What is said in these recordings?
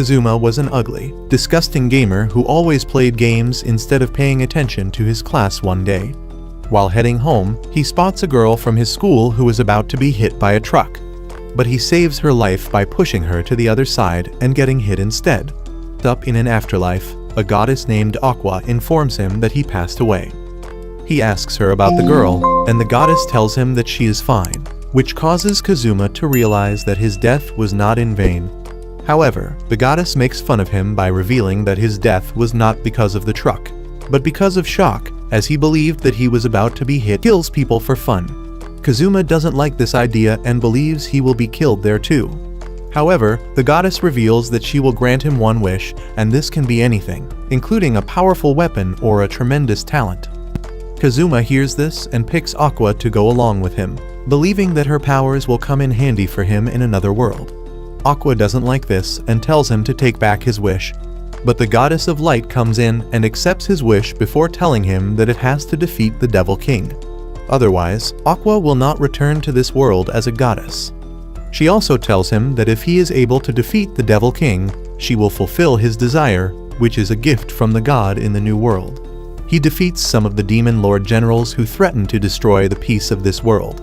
Kazuma was an ugly, disgusting gamer who always played games instead of paying attention to his class one day. While heading home, he spots a girl from his school who is about to be hit by a truck. But he saves her life by pushing her to the other side and getting hit instead. Up in an afterlife, a goddess named Aqua informs him that he passed away. He asks her about the girl, and the goddess tells him that she is fine, which causes Kazuma to realize that his death was not in vain. However, the goddess makes fun of him by revealing that his death was not because of the truck, but because of shock, as he believed that he was about to be hit. Kills people for fun. Kazuma doesn't like this idea and believes he will be killed there too. However, the goddess reveals that she will grant him one wish, and this can be anything, including a powerful weapon or a tremendous talent. Kazuma hears this and picks Aqua to go along with him, believing that her powers will come in handy for him in another world. Aqua doesn't like this and tells him to take back his wish, but the goddess of light comes in and accepts his wish before telling him that it has to defeat the Devil King. Otherwise, Aqua will not return to this world as a goddess. She also tells him that if he is able to defeat the Devil King, she will fulfill his desire, which is a gift from the god in the new world. He defeats some of the demon lord generals who threaten to destroy the peace of this world.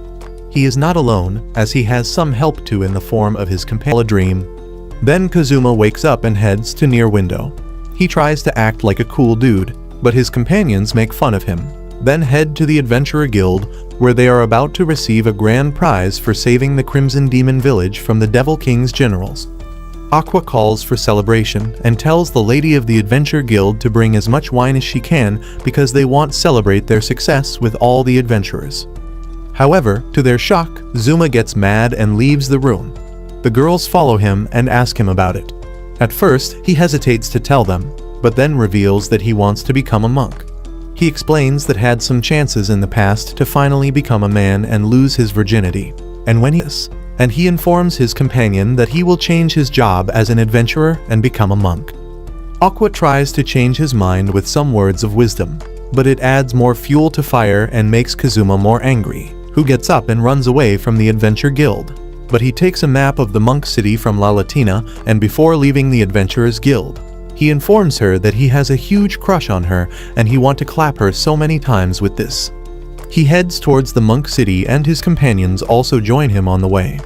He is not alone, as he has some help too in the form of his companion. A dream. Then Kazuma wakes up and heads to near window. He tries to act like a cool dude, but his companions make fun of him. Then head to the Adventurer Guild, where they are about to receive a grand prize for saving the Crimson Demon Village from the Devil King's generals. Aqua calls for celebration and tells the lady of the Adventure Guild to bring as much wine as she can because they want to celebrate their success with all the adventurers. However, to their shock, Zuma gets mad and leaves the room. The girls follow him and ask him about it. At first, he hesitates to tell them, but then reveals that he wants to become a monk. He explains that had some chances in the past to finally become a man and lose his virginity, and he informs his companion that he will change his job as an adventurer and become a monk. Aqua tries to change his mind with some words of wisdom, but it adds more fuel to fire and makes Kazuma more angry, who gets up and runs away from the Adventure Guild. But he takes a map of the monk city from La Latina, and before leaving the Adventurers Guild, he informs her that he has a huge crush on her and he wants to clap her so many times with this. He heads towards the monk city and his companions also join him on the way.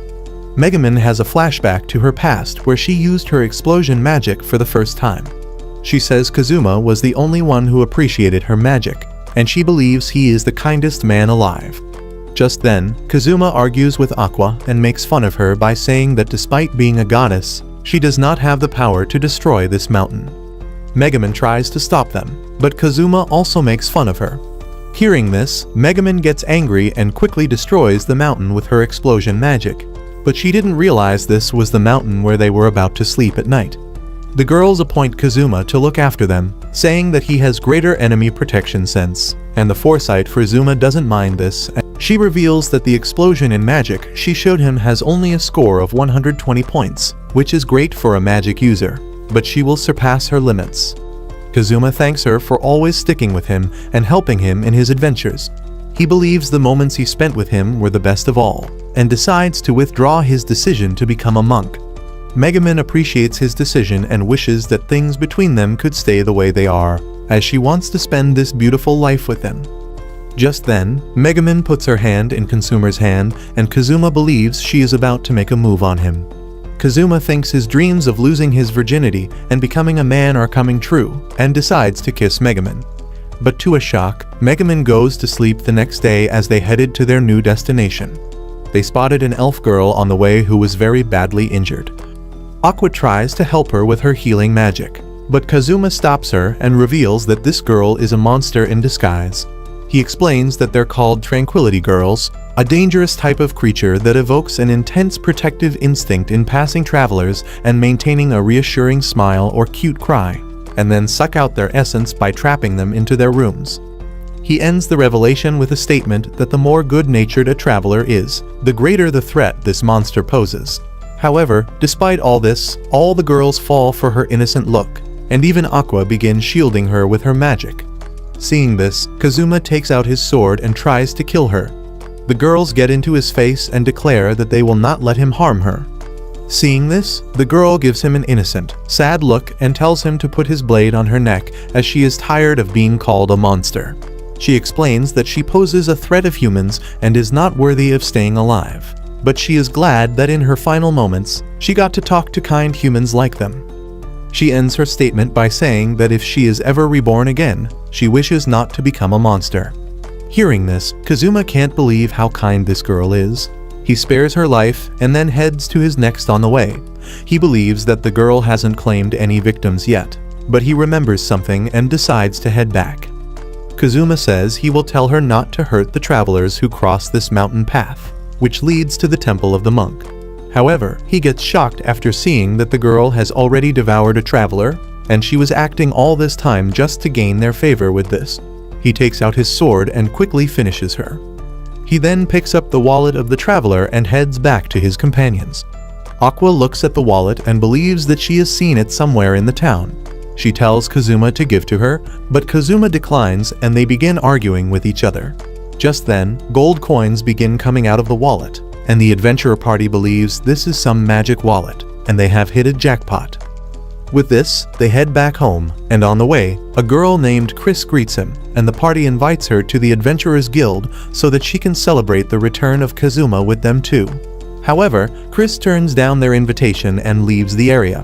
Megumin has a flashback to her past where she used her explosion magic for the first time. She says Kazuma was the only one who appreciated her magic, and she believes he is the kindest man alive. Just then, Kazuma argues with Aqua and makes fun of her by saying that despite being a goddess, she does not have the power to destroy this mountain. Megumin tries to stop them, but Kazuma also makes fun of her. Hearing this, Megumin gets angry and quickly destroys the mountain with her explosion magic, but she didn't realize this was the mountain where they were about to sleep at night. The girls appoint Kazuma to look after them, saying that he has greater enemy protection sense, and the foresight for Zuma doesn't mind this. She reveals that the explosion in magic she showed him has only a score of 120 points, which is great for a magic user, but she will surpass her limits. Kazuma thanks her for always sticking with him and helping him in his adventures. He believes the moments he spent with him were the best of all, and decides to withdraw his decision to become a monk. Megumin appreciates his decision and wishes that things between them could stay the way they are, as she wants to spend this beautiful life with them. Just then, Megumin puts her hand in Kazuma's hand, and Kazuma believes she is about to make a move on him. Kazuma thinks his dreams of losing his virginity and becoming a man are coming true, and decides to kiss Megumin. But to a shock, Megumin goes to sleep the next day as they headed to their new destination. They spotted an elf girl on the way who was very badly injured. Aqua tries to help her with her healing magic, but Kazuma stops her and reveals that this girl is a monster in disguise. He explains that they're called Tranquility Girls, a dangerous type of creature that evokes an intense protective instinct in passing travelers and maintaining a reassuring smile or cute cry, and then suck out their essence by trapping them into their rooms. He ends the revelation with a statement that the more good-natured a traveler is, the greater the threat this monster poses. However, despite all this, all the girls fall for her innocent look, and even Aqua begins shielding her with her magic. Seeing this, Kazuma takes out his sword and tries to kill her. The girls get into his face and declare that they will not let him harm her. Seeing this, the girl gives him an innocent, sad look and tells him to put his blade on her neck as she is tired of being called a monster. She explains that she poses a threat of humans and is not worthy of staying alive. But she is glad that in her final moments, she got to talk to kind humans like them. She ends her statement by saying that if she is ever reborn again, she wishes not to become a monster. Hearing this, Kazuma can't believe how kind this girl is. He spares her life and then heads to his next on the way. He believes that the girl hasn't claimed any victims yet, but he remembers something and decides to head back. Kazuma says he will tell her not to hurt the travelers who cross this mountain path, which leads to the temple of the monk. However, he gets shocked after seeing that the girl has already devoured a traveler, and she was acting all this time just to gain their favor with this. He takes out his sword and quickly finishes her. He then picks up the wallet of the traveler and heads back to his companions. Aqua looks at the wallet and believes that she has seen it somewhere in the town. She tells Kazuma to give to her, but Kazuma declines and they begin arguing with each other. Just then, gold coins begin coming out of the wallet, and the adventurer party believes this is some magic wallet, and they have hit a jackpot. With this, they head back home, and on the way, a girl named Chris greets him, and the party invites her to the Adventurers Guild so that she can celebrate the return of Kazuma with them too. However, Chris turns down their invitation and leaves the area.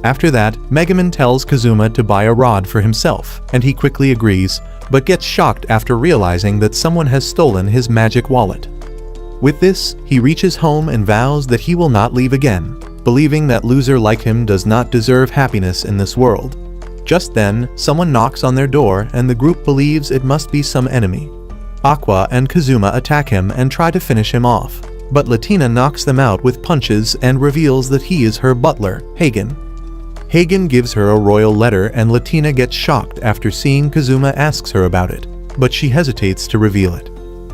After that, Megumin tells Kazuma to buy a rod for himself, and he quickly agrees, but gets shocked after realizing that someone has stolen his magic wallet. With this, he reaches home and vows that he will not leave again, believing that loser like him does not deserve happiness in this world. Just then, someone knocks on their door and the group believes it must be some enemy. Aqua and Kazuma attack him and try to finish him off, but Latina knocks them out with punches and reveals that he is her butler, Hagen. Hagen gives her a royal letter and Latina gets shocked after seeing Kazuma asks her about it, but she hesitates to reveal it.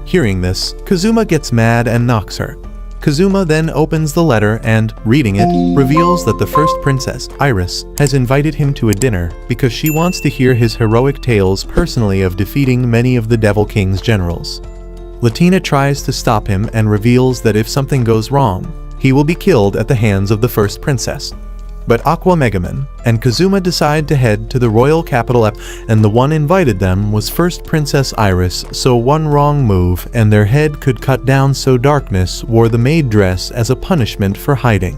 Hearing this, Kazuma gets mad and knocks her. Kazuma then opens the letter and, reading it, reveals that the first princess, Iris, has invited him to a dinner because she wants to hear his heroic tales personally of defeating many of the Devil King's generals. Latina tries to stop him and reveals that if something goes wrong, he will be killed at the hands of the first princess. But Aqua, Megumin, and Kazuma decide to head to the royal capital and the one invited them was first Princess Iris, so one wrong move and their head could cut down, so Darkness wore the maid dress as a punishment for hiding.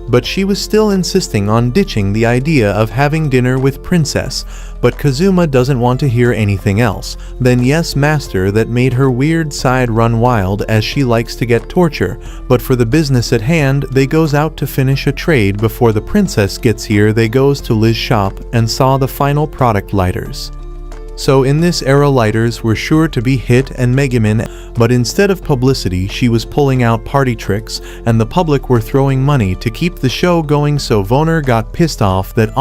But she was still insisting on ditching the idea of having dinner with Princess, but Kazuma doesn't want to hear anything else. Then yes, master, that made her weird side run wild as she likes to get torture, but for the business at hand, they goes out to finish a trade. Before the princess gets here, they goes to Liz's shop and saw the final product, lighters. So in this era, lighters were sure to be hit and Megumin, but instead of publicity, she was pulling out party tricks and the public were throwing money to keep the show going, so Voner got pissed off that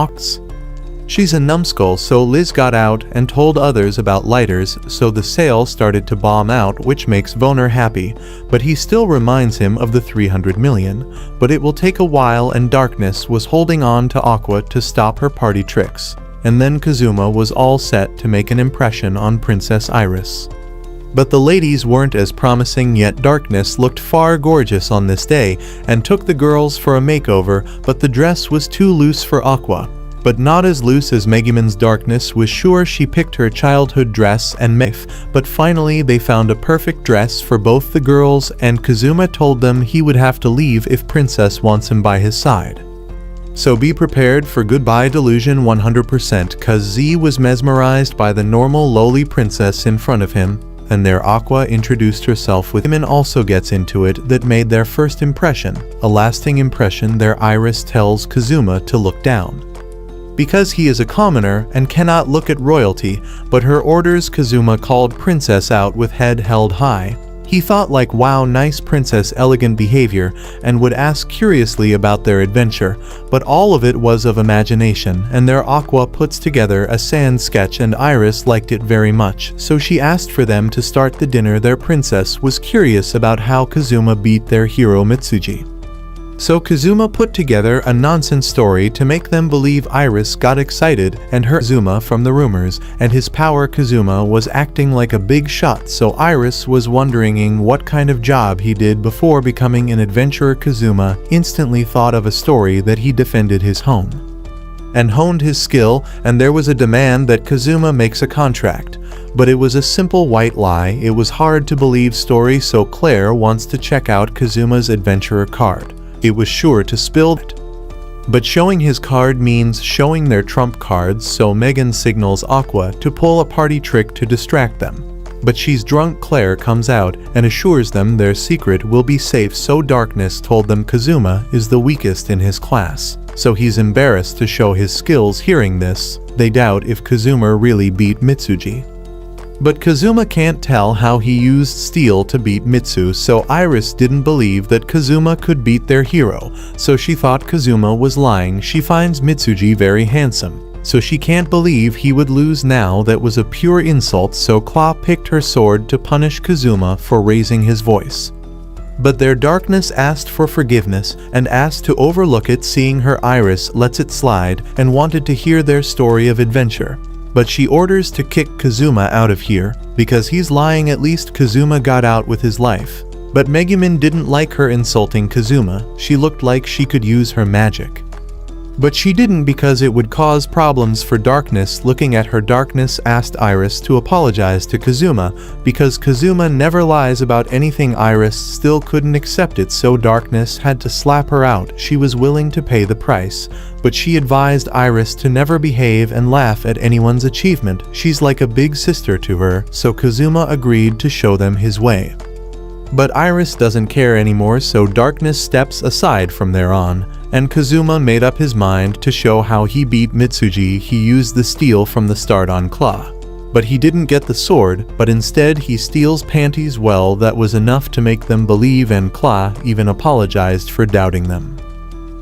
she's a numbskull, so Liz got out and told others about lighters, so the sale started to bomb out, which makes Voner happy, but he still reminds him of the 300 million, but it will take a while and Darkness was holding on to Aqua to stop her party tricks. And then Kazuma was all set to make an impression on Princess Iris. But the ladies weren't as promising yet. Darkness looked far gorgeous on this day and took the girls for a makeover, but the dress was too loose for Aqua. But not as loose as Megumin's. Darkness was sure she picked her childhood dress and but finally they found a perfect dress for both the girls and Kazuma told them he would have to leave if Princess wants him by his side. So be prepared for goodbye delusion 100%, cause Z was mesmerized by the normal lowly princess in front of him, and their Aqua introduced herself with him and also gets into it. That made their first impression, a lasting impression. Their Iris tells Kazuma to look down, because he is a commoner and cannot look at royalty, but her orders Kazuma called Princess out with head held high. He thought like, wow, nice princess, elegant behavior, and would ask curiously about their adventure, but all of it was of imagination, and their Aqua puts together a sand sketch and Iris liked it very much, so she asked for them to start the dinner. Their princess was curious about how Kazuma beat their hero Mitsuji. So Kazuma put together a nonsense story to make them believe Iris got excited and hurt Kazuma from the rumors, and his power Kazuma was acting like a big shot, so Iris was wondering what kind of job he did before becoming an adventurer. Kazuma instantly thought of a story that he defended his home and honed his skill, and there was a demand that Kazuma makes a contract. But it was a simple white lie. It was hard to believe story, so Claire wants to check out Kazuma's adventurer card. It was sure to spill it. But showing his card means showing their trump cards, so Megan signals Aqua to pull a party trick to distract them. But she's drunk. Claire comes out and assures them their secret will be safe, so Darkness told them Kazuma is the weakest in his class, so he's embarrassed to show his skills. Hearing this, they doubt if Kazuma really beat Mitsuji. But Kazuma can't tell how he used steel to beat Mitsu, so Iris didn't believe that Kazuma could beat their hero, so she thought Kazuma was lying. She finds Mitsuji very handsome, so she can't believe he would lose now. That was a pure insult, so Claw picked her sword to punish Kazuma for raising his voice. But their Darkness asked for forgiveness and asked to overlook it. Seeing her, Iris lets it slide and wanted to hear their story of adventure. But she orders to kick Kazuma out of here because he's lying. At least Kazuma got out with his life. But Megumin didn't like her insulting Kazuma. She looked like she could use her magic, but she didn't because it would cause problems for Darkness. Looking at her, Darkness asked Iris to apologize to Kazuma because Kazuma never lies about anything. Iris still couldn't accept it, so Darkness had to slap her out. She was willing to pay the price, but she advised Iris to never behave and laugh at anyone's achievement. She's like a big sister to her, so Kazuma agreed to show them his way. But Iris doesn't care anymore, so Darkness steps aside from there on, and Kazuma made up his mind to show how he beat Mitsuji. He used the steel from the start on Claw, but he didn't get the sword, but instead he steals panties. Well, that was enough to make them believe, and Claw even apologized for doubting them.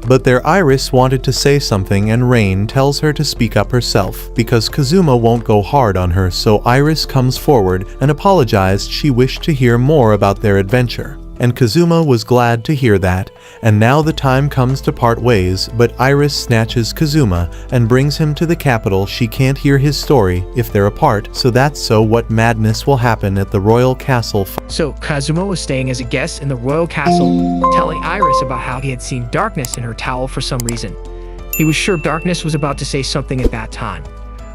But their Iris wanted to say something, and Rain tells her to speak up herself because Kazuma won't go hard on her, so Iris comes forward and apologized. She wished to hear more about their adventure, and Kazuma was glad to hear that. And now the time comes to part ways, but Iris snatches Kazuma and brings him to the capital. She can't hear his story if they're apart, so what madness will happen at the royal castle. So Kazuma was staying as a guest in the royal castle, telling Iris about how he had seen Darkness in her towel for some reason. He was sure Darkness was about to say something at that time.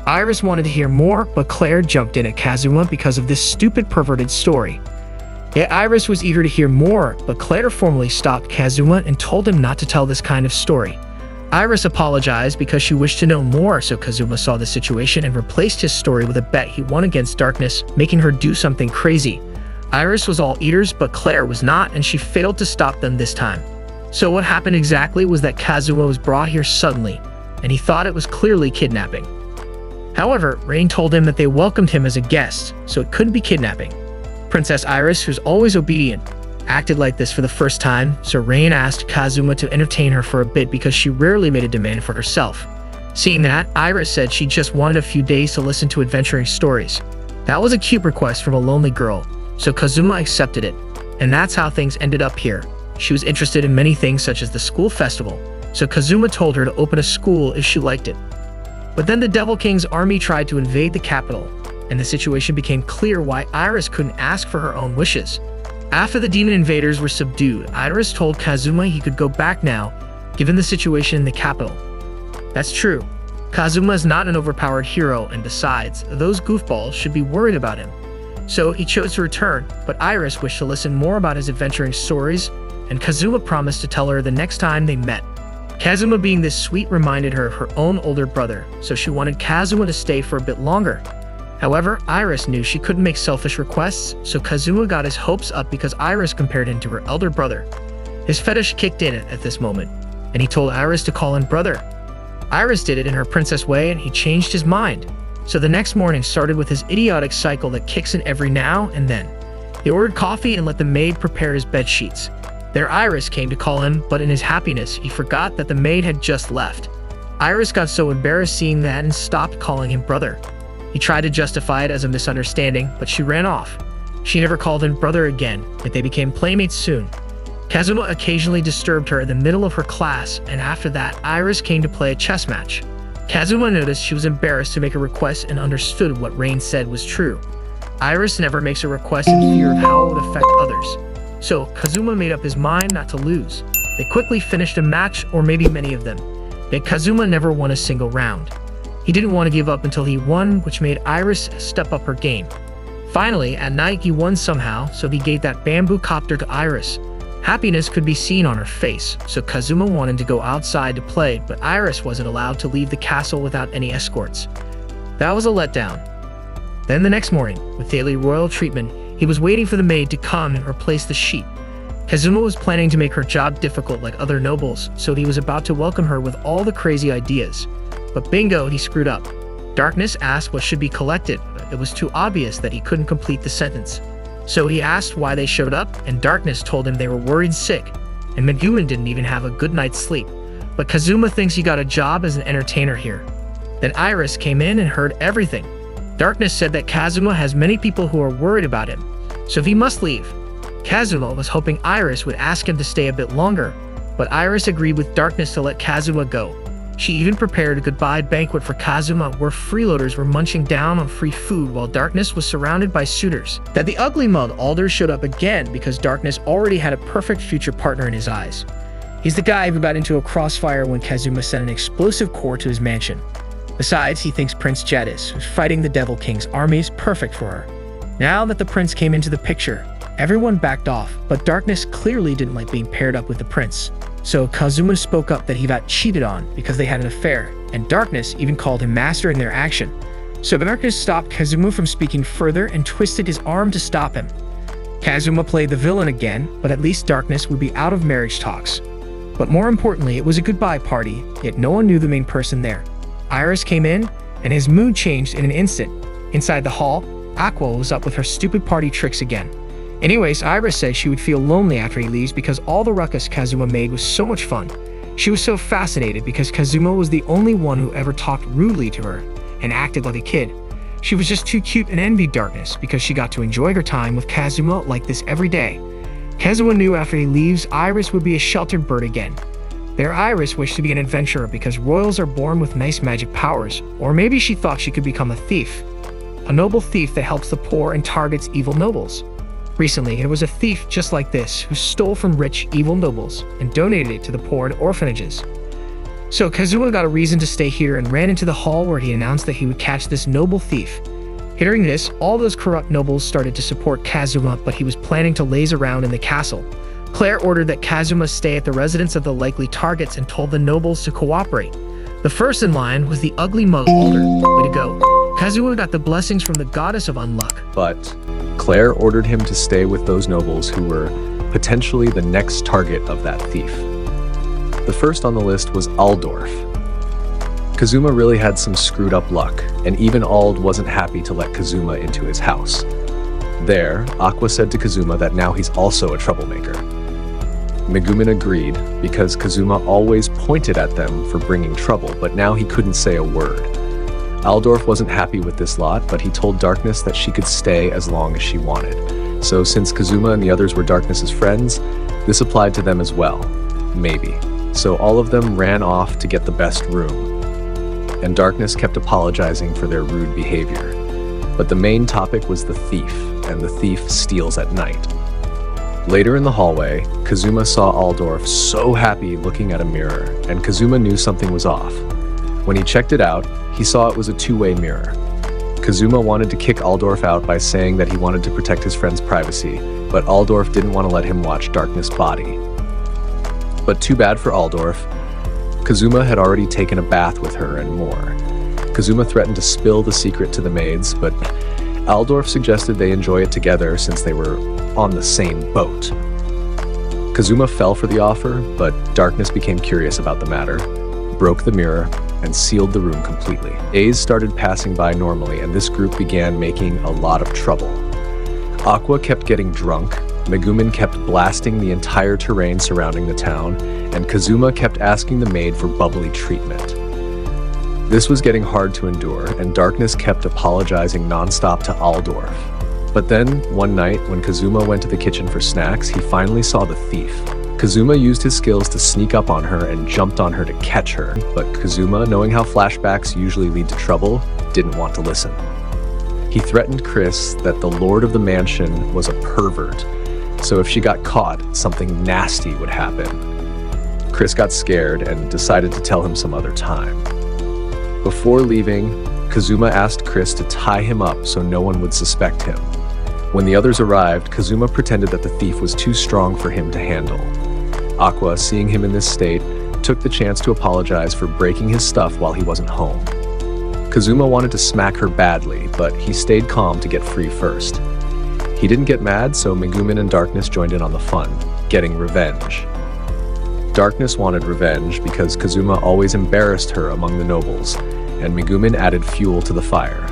Iris wanted to hear more, but Claire jumped in at Kazuma because of this stupid perverted story. Yet Iris was eager to hear more, but Claire formally stopped Kazuma and told him not to tell this kind of story. Iris apologized because she wished to know more, so Kazuma saw the situation and replaced his story with a bet he won against Darkness, making her do something crazy. Iris was all ears, but Claire was not, and she failed to stop them this time. So what happened exactly was that Kazuma was brought here suddenly, and he thought it was clearly kidnapping. However, Rain told him that they welcomed him as a guest, so it couldn't be kidnapping. Princess Iris, who's always obedient, acted like this for the first time, so Rain asked Kazuma to entertain her for a bit because she rarely made a demand for herself. Seeing that, Iris said she just wanted a few days to listen to adventuring stories. That was a cute request from a lonely girl, so Kazuma accepted it, and that's how things ended up here. She was interested in many things such as the school festival, so Kazuma told her to open a school if she liked it. But then the Devil King's army tried to invade the capital, and the situation became clear why Iris couldn't ask for her own wishes. After the demon invaders were subdued, Iris told Kazuma he could go back now, given the situation in the capital. That's true. Kazuma is not an overpowered hero, and besides, those goofballs should be worried about him. So he chose to return, but Iris wished to listen more about his adventuring stories, and Kazuma promised to tell her the next time they met. Kazuma, being this sweet, reminded her of her own older brother, so she wanted Kazuma to stay for a bit longer. However, Iris knew she couldn't make selfish requests, so Kazuma got his hopes up because Iris compared him to her elder brother. His fetish kicked in at this moment, and he told Iris to call him brother. Iris did it in her princess way, and he changed his mind. So the next morning started with his idiotic cycle that kicks in every now and then. He ordered coffee and let the maid prepare his bed sheets. There Iris came to call him, but in his happiness, he forgot that the maid had just left. Iris got so embarrassed seeing that and stopped calling him brother. He tried to justify it as a misunderstanding, but she ran off. She never called him brother again, yet they became playmates soon. Kazuma occasionally disturbed her in the middle of her class, and after that, Iris came to play a chess match. Kazuma noticed she was embarrassed to make a request and understood what Rain said was true. Iris never makes a request in fear of how it would affect others. So, Kazuma made up his mind not to lose. They quickly finished a match, or maybe many of them. Yet Kazuma never won a single round. He didn't want to give up until he won, which made Iris step up her game. Finally, at night he won somehow, so he gave that bamboo copter to Iris. Happiness could be seen on her face, so Kazuma wanted to go outside to play, but Iris wasn't allowed to leave the castle without any escorts. That was a letdown. Then the next morning, with daily royal treatment, he was waiting for the maid to come and replace the sheet. Kazuma was planning to make her job difficult like other nobles, so he was about to welcome her with all the crazy ideas. But bingo, he screwed up. Darkness asked what should be collected, but it was too obvious that he couldn't complete the sentence. So he asked why they showed up, and Darkness told him they were worried sick, and Megumin didn't even have a good night's sleep. But Kazuma thinks he got a job as an entertainer here. Then Iris came in and heard everything. Darkness said that Kazuma has many people who are worried about him, so he must leave. Kazuma was hoping Iris would ask him to stay a bit longer, but Iris agreed with Darkness to let Kazuma go. She even prepared a goodbye banquet for Kazuma where freeloaders were munching down on free food while Darkness was surrounded by suitors. That the ugly mug Alder showed up again because Darkness already had a perfect future partner in his eyes. He's the guy who got into a crossfire when Kazuma sent an explosive core to his mansion. Besides, he thinks Prince Jadis, who's fighting the Devil King's army, is perfect for her. Now that the prince came into the picture, everyone backed off, but Darkness clearly didn't like being paired up with the prince. So Kazuma spoke up that he got cheated on because they had an affair, and Darkness even called him master in their action. So Darkness stopped Kazuma from speaking further and twisted his arm to stop him. Kazuma played the villain again, but at least Darkness would be out of marriage talks. But more importantly, it was a goodbye party, yet no one knew the main person there. Iris came in, and his mood changed in an instant. Inside the hall, Aqua was up with her stupid party tricks again. Anyways, Iris said she would feel lonely after he leaves because all the ruckus Kazuma made was so much fun. She was so fascinated because Kazuma was the only one who ever talked rudely to her and acted like a kid. She was just too cute and envied Darkness because she got to enjoy her time with Kazuma like this every day. Kazuma knew after he leaves, Iris would be a sheltered bird again. There, Iris wished to be an adventurer because royals are born with nice magic powers, or maybe she thought she could become a thief. A noble thief that helps the poor and targets evil nobles. Recently, there was a thief just like this who stole from rich, evil nobles and donated it to the poor and orphanages. So Kazuma got a reason to stay here and ran into the hall where he announced that he would catch this noble thief. Hearing this, all those corrupt nobles started to support Kazuma, but he was planning to laze around in the castle. Claire ordered that Kazuma stay at the residence of the likely targets and told the nobles to cooperate. The first in line was the ugly mug Alder. Way to go. Kazuma got the blessings from the goddess of unluck. But Claire ordered him to stay with those nobles who were potentially the next target of that thief. The first on the list was Aldorf. Kazuma really had some screwed up luck, and even Ald wasn't happy to let Kazuma into his house. There, Aqua said to Kazuma that now he's also a troublemaker. Megumin agreed because Kazuma always pointed at them for bringing trouble, but now he couldn't say a word. Aldorf wasn't happy with this lot, but he told Darkness that she could stay as long as she wanted. So since Kazuma and the others were Darkness's friends, this applied to them as well. Maybe. So all of them ran off to get the best room. And Darkness kept apologizing for their rude behavior. But the main topic was the thief, and the thief steals at night. Later in the hallway, Kazuma saw Aldorf so happy looking at a mirror, and Kazuma knew something was off. When he checked it out, he saw it was a two-way mirror. Kazuma wanted to kick Aldorf out by saying that he wanted to protect his friend's privacy, but Aldorf didn't want to let him watch Darkness' body. But too bad for Aldorf. Kazuma had already taken a bath with her and more. Kazuma threatened to spill the secret to the maids, but Aldorf suggested they enjoy it together since they were on the same boat. Kazuma fell for the offer, but Darkness became curious about the matter, broke the mirror, and sealed the room completely. Days started passing by normally, and this group began making a lot of trouble. Aqua kept getting drunk, Megumin kept blasting the entire terrain surrounding the town, and Kazuma kept asking the maid for bubbly treatment. This was getting hard to endure, and Darkness kept apologizing nonstop to Aldorf. But then, one night, when Kazuma went to the kitchen for snacks, he finally saw the thief. Kazuma used his skills to sneak up on her and jumped on her to catch her, but Kazuma, knowing how flashbacks usually lead to trouble, didn't want to listen. He threatened Chris that the lord of the mansion was a pervert, so if she got caught, something nasty would happen. Chris got scared and decided to tell him some other time. Before leaving, Kazuma asked Chris to tie him up so no one would suspect him. When the others arrived, Kazuma pretended that the thief was too strong for him to handle. Aqua, seeing him in this state, took the chance to apologize for breaking his stuff while he wasn't home. Kazuma wanted to smack her badly, but he stayed calm to get free first. He didn't get mad, so Megumin and Darkness joined in on the fun, getting revenge. Darkness wanted revenge because Kazuma always embarrassed her among the nobles, and Megumin added fuel to the fire.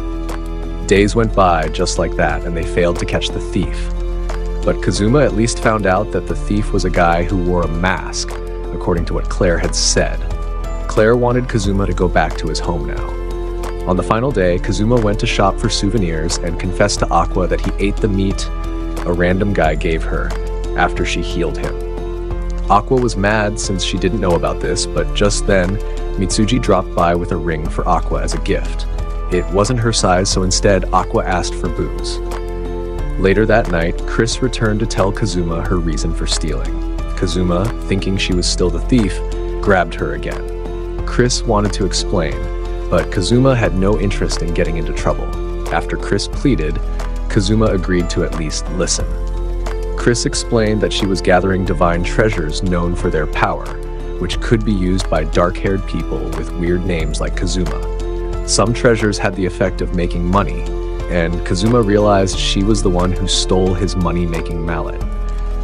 Days went by just like that, and they failed to catch the thief. But Kazuma at least found out that the thief was a guy who wore a mask, according to what Claire had said. Claire wanted Kazuma to go back to his home now. On the final day, Kazuma went to shop for souvenirs and confessed to Aqua that he ate the meat a random guy gave her after she healed him. Aqua was mad since she didn't know about this, but just then, Mitsuji dropped by with a ring for Aqua as a gift. It wasn't her size, so instead, Aqua asked for booze. Later that night, Chris returned to tell Kazuma her reason for stealing. Kazuma, thinking she was still the thief, grabbed her again. Chris wanted to explain, but Kazuma had no interest in getting into trouble. After Chris pleaded, Kazuma agreed to at least listen. Chris explained that she was gathering divine treasures known for their power, which could be used by dark-haired people with weird names like Kazuma. Some treasures had the effect of making money, and Kazuma realized she was the one who stole his money-making mallet.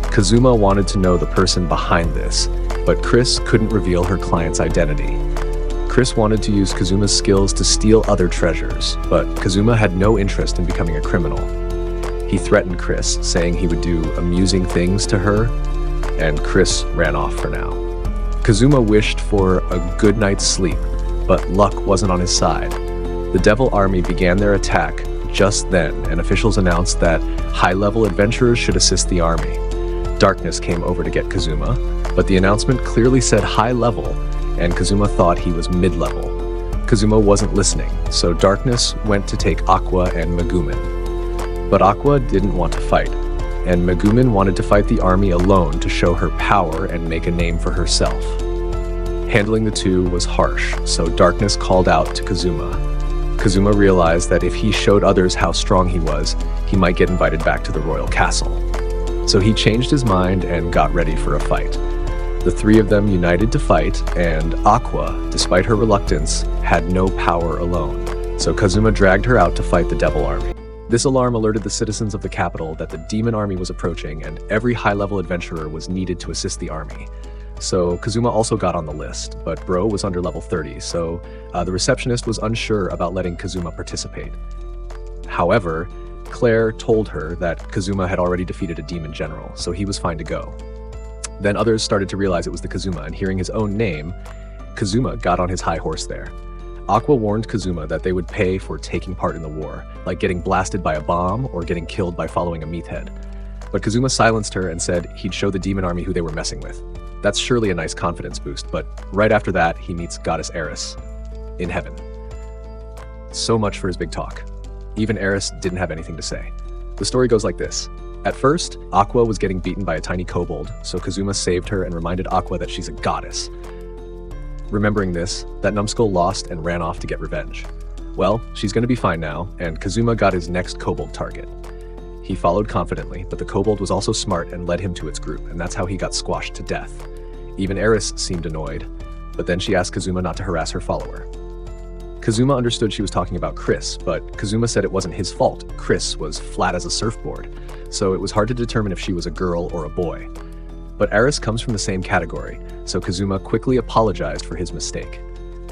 Kazuma wanted to know the person behind this, but Chris couldn't reveal her client's identity. Chris wanted to use Kazuma's skills to steal other treasures, but Kazuma had no interest in becoming a criminal. He threatened Chris, saying he would do amusing things to her, and Chris ran off for now. Kazuma wished for a good night's sleep, but luck wasn't on his side. The Devil Army began their attack just then, and officials announced that high-level adventurers should assist the army. Darkness came over to get Kazuma, but the announcement clearly said high-level, and Kazuma thought he was mid-level. Kazuma wasn't listening, so Darkness went to take Aqua and Megumin. But Aqua didn't want to fight, and Megumin wanted to fight the army alone to show her power and make a name for herself. Handling the two was harsh, so Darkness called out to Kazuma. Kazuma realized that if he showed others how strong he was, he might get invited back to the royal castle. So he changed his mind and got ready for a fight. The three of them united to fight, and Aqua, despite her reluctance, had no power alone. So Kazuma dragged her out to fight the Devil Army. This alarm alerted the citizens of the capital that the demon army was approaching, and every high-level adventurer was needed to assist the army. So Kazuma also got on the list, but Bro was under level 30, so the receptionist was unsure about letting Kazuma participate. However, Claire told her that Kazuma had already defeated a demon general, so he was fine to go. Then others started to realize it was the Kazuma, and hearing his own name, Kazuma got on his high horse there. Aqua warned Kazuma that they would pay for taking part in the war, like getting blasted by a bomb or getting killed by following a meathead. But Kazuma silenced her and said he'd show the demon army who they were messing with. That's surely a nice confidence boost, but right after that, he meets Goddess Eris in heaven. So much for his big talk. Even Eris didn't have anything to say. The story goes like this. At first, Aqua was getting beaten by a tiny kobold, so Kazuma saved her and reminded Aqua that she's a goddess. Remembering this, that numbskull lost and ran off to get revenge. Well, she's going to be fine now, and Kazuma got his next kobold target. He followed confidently, but the kobold was also smart and led him to its group, and that's how he got squashed to death. Even Eris seemed annoyed, but then she asked Kazuma not to harass her follower. Kazuma understood she was talking about Chris, but Kazuma said it wasn't his fault. Chris was flat as a surfboard, so it was hard to determine if she was a girl or a boy. But Eris comes from the same category, so Kazuma quickly apologized for his mistake.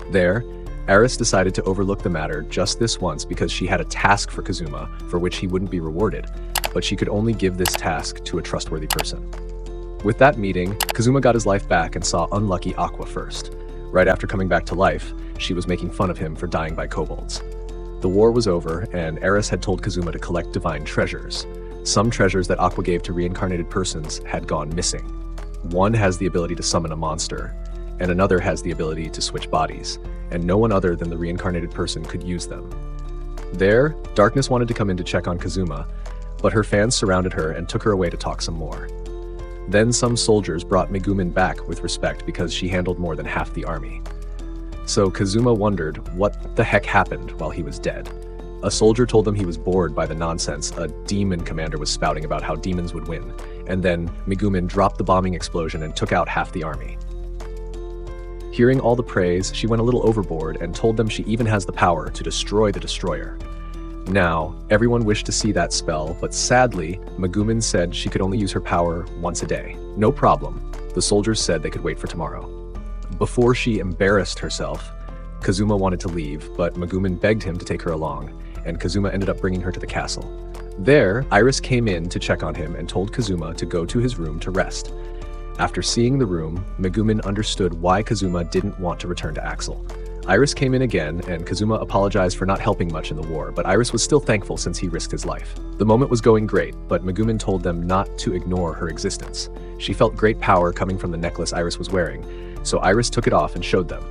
There, Eris decided to overlook the matter just this once because she had a task for Kazuma for which he wouldn't be rewarded, but she could only give this task to a trustworthy person. With that meeting, Kazuma got his life back and saw unlucky Aqua first. Right after coming back to life, she was making fun of him for dying by kobolds. The war was over, and Eris had told Kazuma to collect divine treasures. Some treasures that Aqua gave to reincarnated persons had gone missing. One has the ability to summon a monster, and another has the ability to switch bodies, and no one other than the reincarnated person could use them. There, Darkness wanted to come in to check on Kazuma, but her fans surrounded her and took her away to talk some more. Then some soldiers brought Megumin back with respect because she handled more than half the army. So Kazuma wondered what the heck happened while he was dead. A soldier told him he was bored by the nonsense a demon commander was spouting about how demons would win, and then Megumin dropped the bombing explosion and took out half the army. Hearing all the praise, she went a little overboard and told them she even has the power to destroy the destroyer. Now, everyone wished to see that spell, but sadly, Megumin said she could only use her power once a day. No problem. The soldiers said they could wait for tomorrow. Before she embarrassed herself, Kazuma wanted to leave, but Megumin begged him to take her along, and Kazuma ended up bringing her to the castle. There, Iris came in to check on him and told Kazuma to go to his room to rest. After seeing the room, Megumin understood why Kazuma didn't want to return to Axel. Iris came in again, and Kazuma apologized for not helping much in the war, but Iris was still thankful since he risked his life. The moment was going great, but Megumin told them not to ignore her existence. She felt great power coming from the necklace Iris was wearing, so Iris took it off and showed them.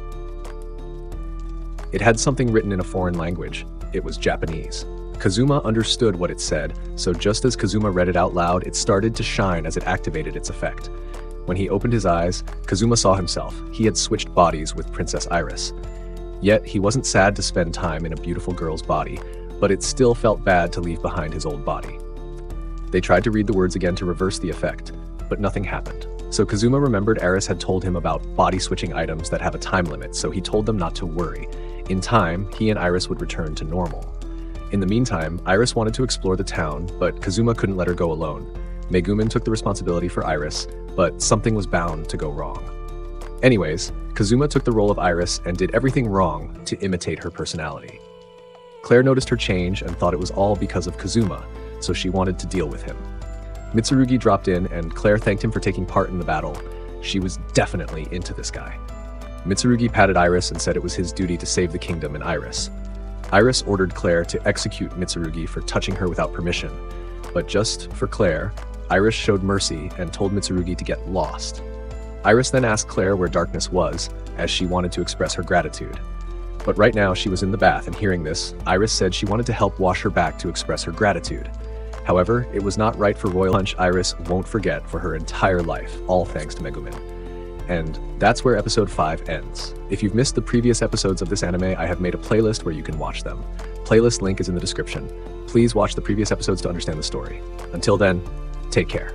It had something written in a foreign language. It was Japanese. Kazuma understood what it said, so just as Kazuma read it out loud, it started to shine as it activated its effect. When he opened his eyes, Kazuma saw himself. He had switched bodies with Princess Iris. Yet, he wasn't sad to spend time in a beautiful girl's body, but it still felt bad to leave behind his old body. They tried to read the words again to reverse the effect, but nothing happened. So Kazuma remembered Iris had told him about body-switching items that have a time limit, so he told them not to worry. In time, he and Iris would return to normal. In the meantime, Iris wanted to explore the town, but Kazuma couldn't let her go alone. Megumin took the responsibility for Iris, but something was bound to go wrong. Anyways, Kazuma took the role of Iris and did everything wrong to imitate her personality. Claire noticed her change and thought it was all because of Kazuma, so she wanted to deal with him. Mitsurugi dropped in and Claire thanked him for taking part in the battle. She was definitely into this guy. Mitsurugi patted Iris and said it was his duty to save the kingdom and Iris. Iris ordered Claire to execute Mitsurugi for touching her without permission, but just for Claire, Iris showed mercy and told Mitsurugi to get lost. Iris then asked Claire where Darkness was, as she wanted to express her gratitude. But right now she was in the bath, and hearing this, Iris said she wanted to help wash her back to express her gratitude. However, it was not right for Royal Punch Iris won't forget for her entire life, all thanks to Megumin. And that's where episode 5 ends. If you've missed the previous episodes of this anime, I have made a playlist where you can watch them. Playlist link is in the description. Please watch the previous episodes to understand the story. Until then, take care.